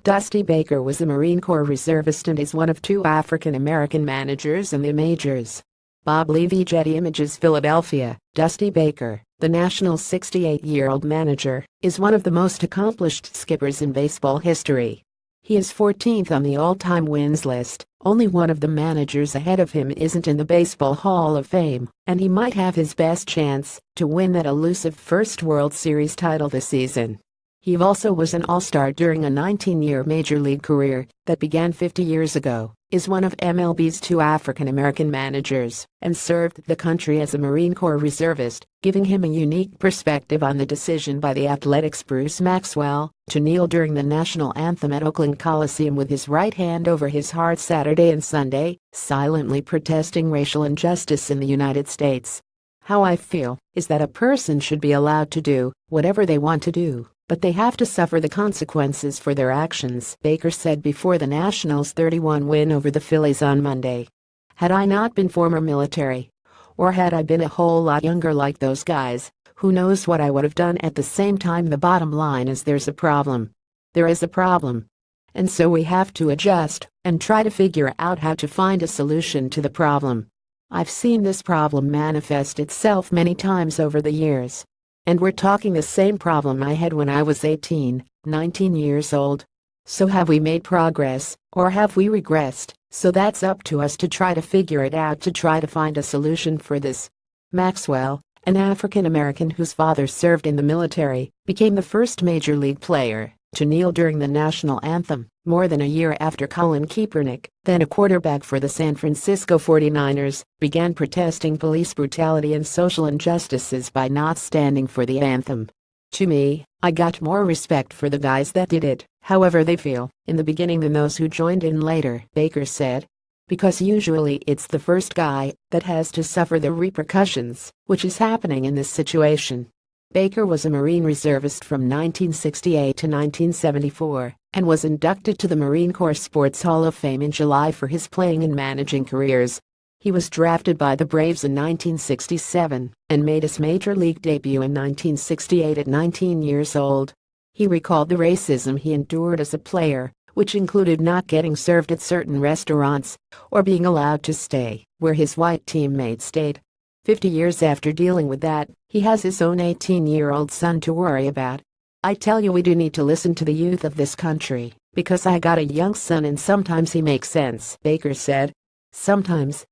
Dusty Baker was a Marine Corps reservist and is one of two African-American managers in the majors. Bob Levy, Getty Images, Philadelphia. Dusty Baker, the Nationals' 68-year-old manager, is one of the most accomplished skippers in baseball history. He is 14th on the all-time wins list. Only one of the managers ahead of him isn't in the Baseball Hall of Fame, and he might have his best chance to win that elusive first World Series title this season. He also was an All-Star during a 19-year Major League career that began 50 years ago, is one of MLB's two African-American managers, and served the country as a Marine Corps reservist, giving him a unique perspective on the decision by the Athletics' Bruce Maxwell to kneel during the national anthem at Oakland Coliseum with his right hand over his heart Saturday and Sunday, silently protesting racial injustice in the United States. "How I feel is that a person should be allowed to do whatever they want to do, but they have to suffer the consequences for their actions," Baker said before the Nationals' 31 win over the Phillies on Monday. "Had I not been former military, or had I been a whole lot younger like those guys, who knows what I would have done. At the same time, the bottom line is there's a problem. There is a problem. And so we have to adjust and try to figure out how to find a solution to the problem. I've seen this problem manifest itself many times over the years. And we're talking the same problem I had when I was 18, 19 years old. So have we made progress, or have we regressed? So that's up to us to try to figure it out, to try to find a solution for this." Maxwell, an African-American whose father served in the military, became the first Major League player to kneel during the national anthem, more than a year after Colin Kaepernick, then a quarterback for the San Francisco 49ers, began protesting police brutality and social injustices by not standing for the anthem. "To me, I got more respect for the guys that did it, however they feel, in the beginning than those who joined in later," Baker said. "Because usually it's the first guy that has to suffer the repercussions, which is happening in this situation." Baker was a Marine reservist from 1968 to 1974 and was inducted to the Marine Corps Sports Hall of Fame in July for his playing and managing careers. He was drafted by the Braves in 1967 and made his Major League debut in 1968 at 19 years old. He recalled the racism he endured as a player, which included not getting served at certain restaurants or being allowed to stay where his white teammates stayed. 50 years after dealing with that, he has his own 18-year-old son to worry about. "I tell you, we do need to listen to the youth of this country, because I got a young son and sometimes he makes sense," Baker said. Sometimes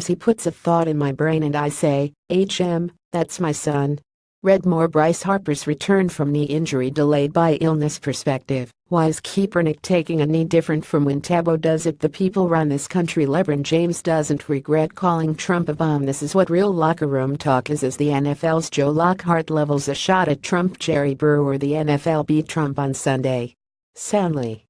he puts a thought in my brain and I say, that's my son." Read more. Bryce Harper's return from knee injury delayed by illness perspective. Why is Kaepernick taking a knee different from when Tebow does it? The people run this country. LeBron James doesn't regret calling Trump a bum. This is what real locker room talk is as the NFL's Joe Lockhart levels a shot at Trump. Jerry Brewer. The NFL beat Trump on Sunday. Soundly.